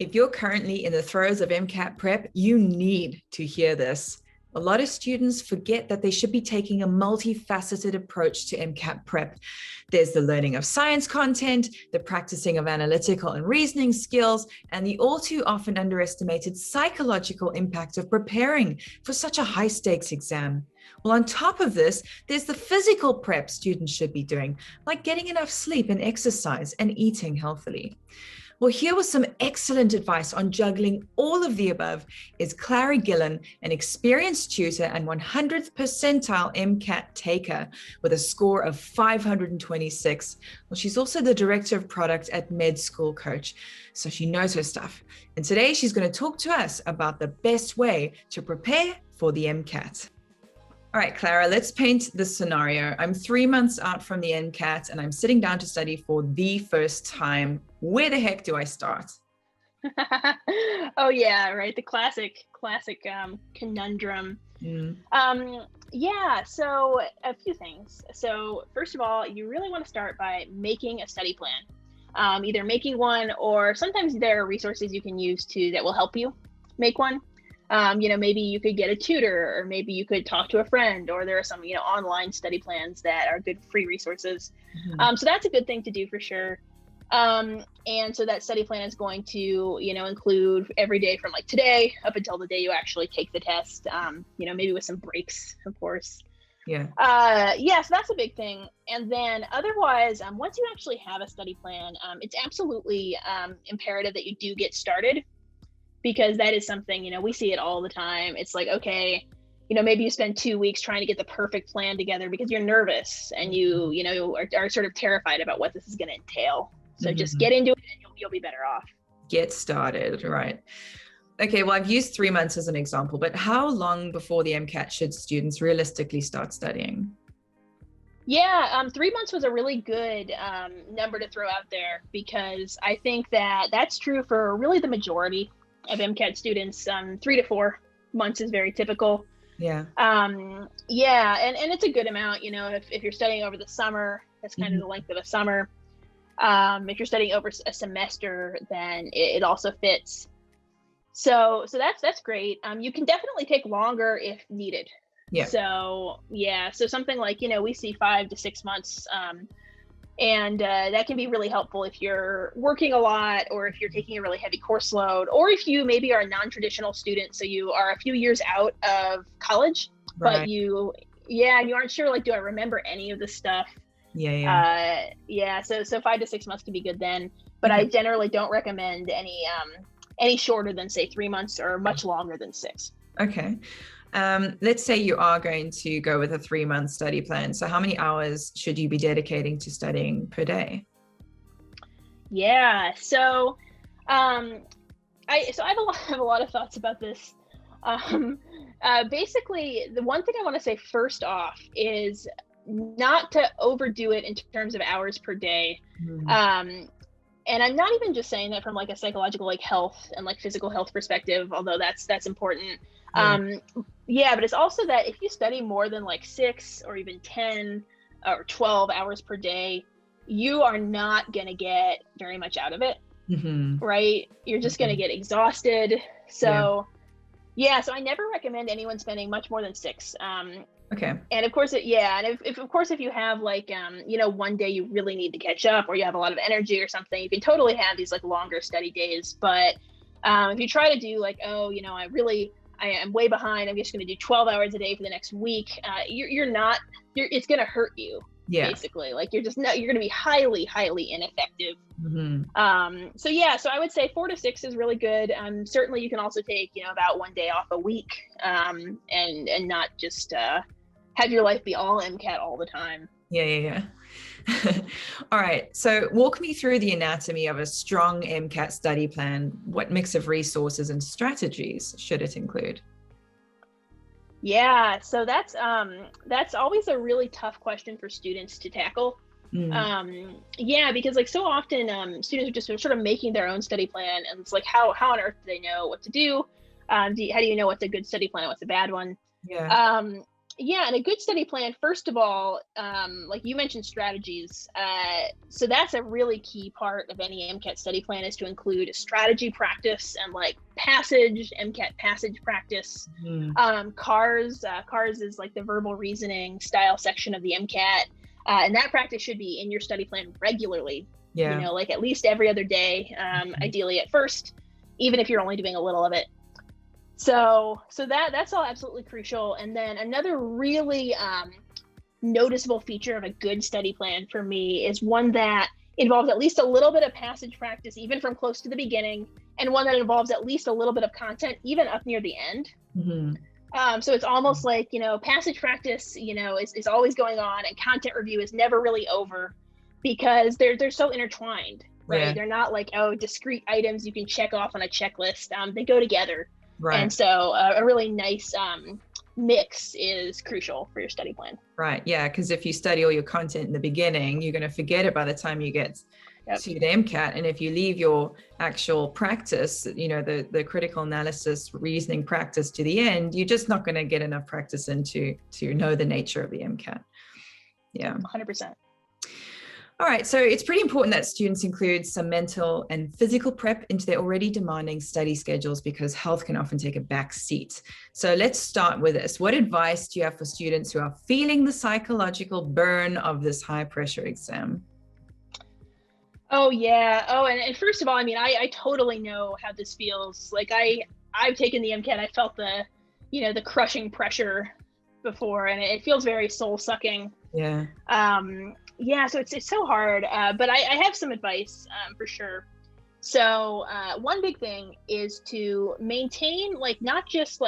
If you're currently in the throes of MCAT prep, you need to hear this. A lot of students forget that they should be taking a multifaceted approach to MCAT prep. There's the learning of science content, the practicing of analytical and reasoning skills, and the all too often underestimated psychological impact of preparing for such a high stakes exam. Well, on top of this, there's the physical prep students should be doing, like getting enough sleep and exercise and eating healthily. Well, here was some excellent advice on juggling all of the above is Clara Gillan, an experienced tutor and 100th percentile MCAT taker with a score of 526. Well, she's also the director of product at Med School Coach, so she knows her stuff. And today she's going to talk to us about the best way to prepare for the MCAT. All right, Clara, let's paint the scenario. I'm 3 months out from the MCAT and I'm sitting down to study for the first time. Where the heck do I start? Oh yeah, right. The classic conundrum. Yeah, so a few things. So first of all, you really want to start by making a study plan. Either making one, or sometimes there are resources you can use that will help you make one. Maybe you could get a tutor, or maybe you could talk to a friend, or there are some, online study plans that are good free resources. So that's a good thing to do for sure. And so that study plan is going to, include every day from like today up until the day you actually take the test, maybe with some breaks, of course. Yeah. So that's a big thing. And then otherwise, once you actually have a study plan, it's absolutely imperative that you do get started, because that is something, we see it all the time. It's like, okay, maybe you spend 2 weeks trying to get the perfect plan together because you're nervous and you are sort of terrified about what this is going to entail. So just get into it and you'll be better off. Get started, right? Okay, well, I've used 3 months as an example, but how long before the MCAT should students realistically start studying? Yeah, 3 months was a really good number to throw out there, because I think that's true for really the majority of MCAT students. 3 to 4 months is very typical. Yeah. And it's a good amount, if you're studying over the summer, that's kind of the length of a summer. If you're studying over a semester, then it also fits. So that's great. You can definitely take longer if needed. Yeah. So something like, we see 5 to 6 months, and that can be really helpful if you're working a lot, or if you're taking a really heavy course load, or if you maybe are a non-traditional student, so you are a few years out of college, right. But you aren't sure, like, do I remember any of this stuff? So 5 to 6 months can be good then, but I generally don't recommend any shorter than, say, 3 months, or much longer than 6. Okay. Let's say you are going to go with a 3-month study plan. So how many hours should you be dedicating to studying per day? Yeah. So, I have a lot of thoughts about this. Basically, the one thing I want to say first off is not to overdo it in terms of hours per day. And I'm not even just saying that from like a psychological, like health and like physical health perspective, although that's important. But it's also that if you study more than like 6 or even 10 or 12 hours per day, you are not going to get very much out of it, right? You're just going to get exhausted. So so I never recommend anyone spending much more than 6. Okay. And of course, if you have like, one day you really need to catch up, or you have a lot of energy or something, you can totally have these like longer study days. But if you try to do like, I am way behind, I'm just going to do 12 hours a day for the next week, it's going to hurt you. Basically, like you're going to be highly, highly ineffective. So I would say 4 to 6 is really good. Certainly you can also take, about 1 day off a week, and not just have your life be all MCAT all the time. Yeah. All right. So walk me through the anatomy of a strong MCAT study plan. What mix of resources and strategies should it include? Yeah, so that's always a really tough question for students to tackle. Because like so often students are just sort of making their own study plan, and it's like how on earth do they know what to do? How do you know what's a good study plan and what's a bad one? Yeah, and a good study plan, first of all, like you mentioned strategies. So that's a really key part of any MCAT study plan is to include a strategy practice and like passage, MCAT passage practice. Mm. CARS is like the verbal reasoning style section of the MCAT. And that practice should be in your study plan regularly, Yeah. like at least every other day, ideally at first, even if you're only doing a little of it. So that's all absolutely crucial. And then another really noticeable feature of a good study plan for me is one that involves at least a little bit of passage practice, even from close to the beginning, and one that involves at least a little bit of content, even up near the end. Mm-hmm. So it's almost like, passage practice, is always going on, and content review is never really over because they're so intertwined, right? Yeah. They're not like, discrete items you can check off on a checklist. They go together. Right. And so a really nice mix is crucial for your study plan. Right. Yeah. Because if you study all your content in the beginning, you're going to forget it by the time you get to the MCAT. And if you leave your actual practice, the critical analysis, reasoning practice to the end, you're just not going to get enough practice in to know the nature of the MCAT. Yeah. 100%. All right, so it's pretty important that students include some mental and physical prep into their already demanding study schedules because health can often take a back seat. So let's start with this. What advice do you have for students who are feeling the psychological burn of this high pressure exam? Oh, yeah. Oh, and first of all, I totally know how this feels. Like I've taken the MCAT. I felt the crushing pressure before, and it feels very soul sucking. Yeah. Yeah, so it's so hard, but I have some advice for sure. So one big thing is to maintain not just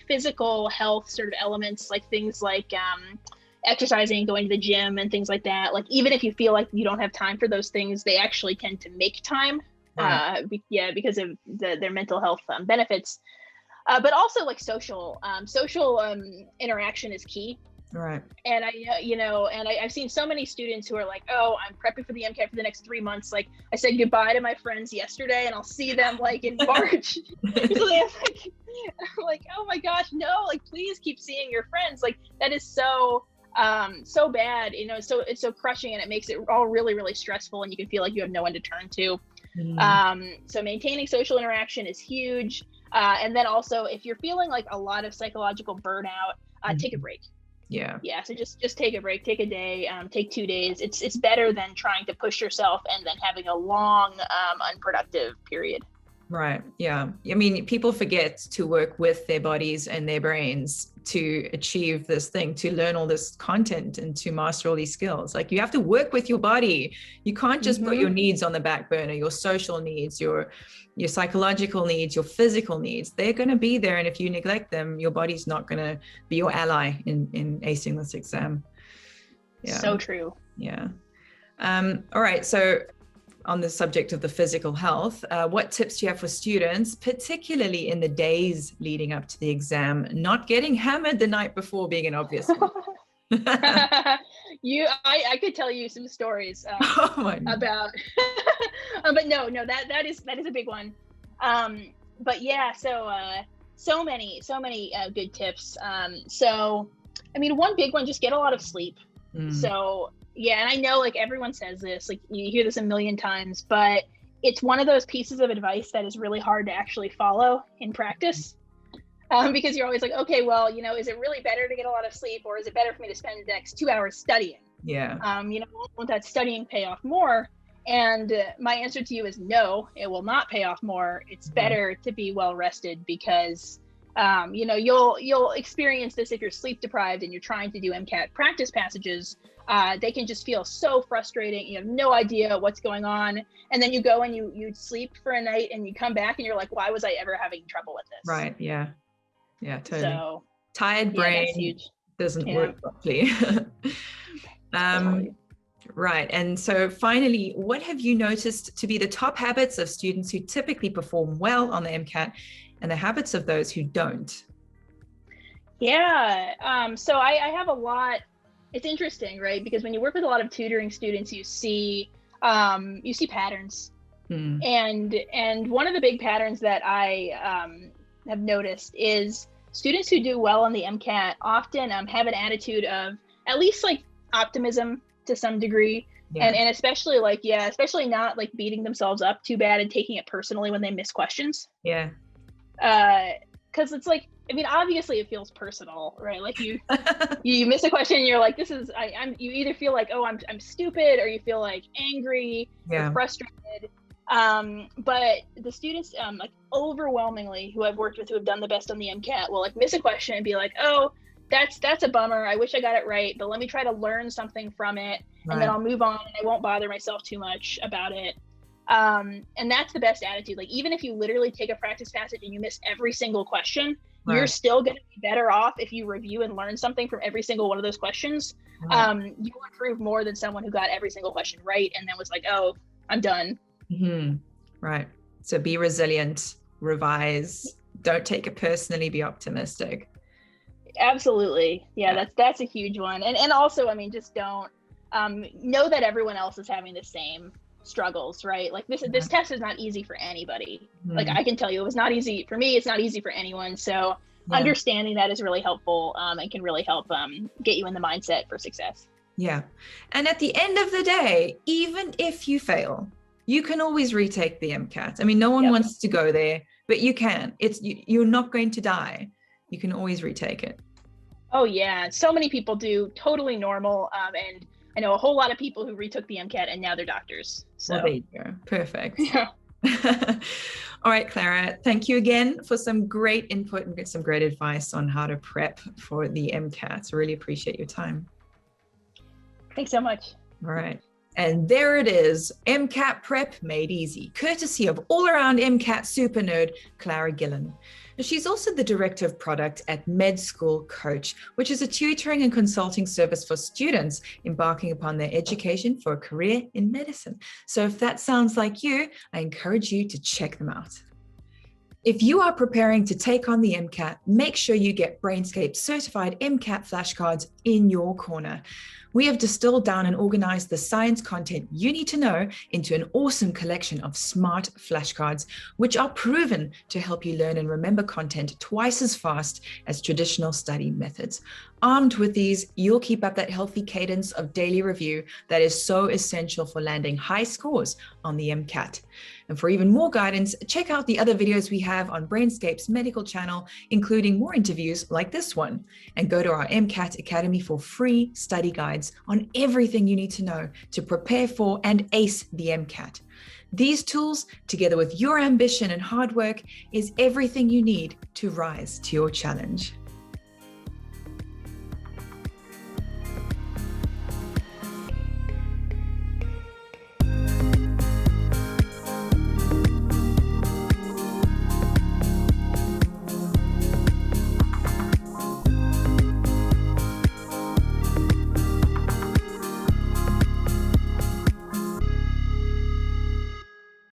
physical health sort of elements, like things like exercising, going to the gym and things like that. Like even if you feel like you don't have time for those things, they actually tend to make time, Right. because of their mental health benefits. But also social interaction is key. Right. And I've seen so many students who are like, oh, I'm prepping for the MCAT for the next 3 months. Like I said goodbye to my friends yesterday and I'll see them in March. So they have like, oh my gosh, no, please keep seeing your friends. That is so bad, so it's so crushing, and it makes it all really, really stressful, and you can feel like you have no one to turn to. So maintaining social interaction is huge. And then also, if you're feeling like a lot of psychological burnout, take a break. Yeah. So just take a break, take a day, take 2 days. It's better than trying to push yourself and then having a long, unproductive period. Right. Yeah. People forget to work with their bodies and their brains to achieve this thing, to learn all this content and to master all these skills. You have to work with your body. You can't just put your needs on the back burner, your social needs, your psychological needs, your physical needs. They're going to be there. And if you neglect them, your body's not going to be your ally in acing this exam. Yeah. So true. Yeah. All right. So on the subject of the physical health, what tips do you have for students, particularly in the days leading up to the exam, not getting hammered the night before being an obvious one? I could tell you some stories about, but no, that is a big one. But yeah, so many good tips. So, one big one, just get a lot of sleep. So yeah, and I know everyone says this, you hear this a million times, but it's one of those pieces of advice that is really hard to actually follow in practice. Because you're always like, okay, well, is it really better to get a lot of sleep, or is it better for me to spend the next 2 hours studying? Yeah. Won't that studying pay off more? And my answer to you is no, it will not pay off more. It's better to be well rested, because you'll experience this if you're sleep deprived and you're trying to do MCAT practice passages. They can just feel so frustrating. You have no idea what's going on, and then you go and you sleep for a night and you come back and you're like, why was I ever having trouble with this? Right. Yeah. Yeah, totally. So tired brain doesn't work properly. Right. And so finally, what have you noticed to be the top habits of students who typically perform well on the MCAT and the habits of those who don't? Yeah. So I have a lot. It's interesting, right? Because when you work with a lot of tutoring students, you see patterns. And one of the big patterns that I have noticed is students who do well on the MCAT often have an attitude of at least like optimism to some degree. Yeah. And especially like, yeah, especially not like beating themselves up too bad and taking it personally when they miss questions. Yeah. Because it's like, I mean, obviously it feels personal, right? Like you miss a question and you're like, this is, you either feel like, oh, I'm stupid, or you feel like angry, or frustrated. But the students, like overwhelmingly who I've worked with who have done the best on the MCAT will like miss a question and be like, oh, that's a bummer. I wish I got it right, but let me try to learn something from it, and then I'll move on and I won't bother myself too much about it. And that's the best attitude. Like, even if you literally take a practice passage and you miss every single question, you're still going to be better off if you review and learn something from every single one of those questions. You'll improve more than someone who got every single question right and then was like, oh, I'm done. Mm-hmm. Right. So be resilient, revise, don't take it personally, be optimistic. Absolutely. Yeah, that's a huge one. And also, I mean, just don't know that everyone else is having the same struggles, right? Like this test is not easy for anybody. Like I can tell you, it was not easy for me. It's not easy for anyone. So understanding that is really helpful, and can really help get you in the mindset for success. Yeah. And at the end of the day, even if you fail, you can always retake the MCAT. I mean, no one wants to go there, but you can. You're not going to die. You can always retake it. Oh yeah, so many people do. Totally normal. And I know a whole lot of people who retook the MCAT and now they're doctors. So well, there you go. Perfect. Yeah. All right, Clara, thank you again for some great input and some great advice on how to prep for the MCAT. Really appreciate your time. Thanks so much. All right. And there it is, MCAT prep made easy, courtesy of all-around MCAT super nerd, Clara Gillan. She's also the director of product at Med School Coach, which is a tutoring and consulting service for students embarking upon their education for a career in medicine. So if that sounds like you, I encourage you to check them out. If you are preparing to take on the MCAT, make sure you get Brainscape certified MCAT flashcards in your corner. We have distilled down and organized the science content you need to know into an awesome collection of smart flashcards, which are proven to help you learn and remember content twice as fast as traditional study methods. Armed with these, you'll keep up that healthy cadence of daily review that is so essential for landing high scores on the MCAT. And for even more guidance, check out the other videos we have on Brainscape's medical channel, including more interviews like this one. And go to our MCAT Academy for free study guides on everything you need to know to prepare for and ace the MCAT. These tools, together with your ambition and hard work, is everything you need to rise to your challenge.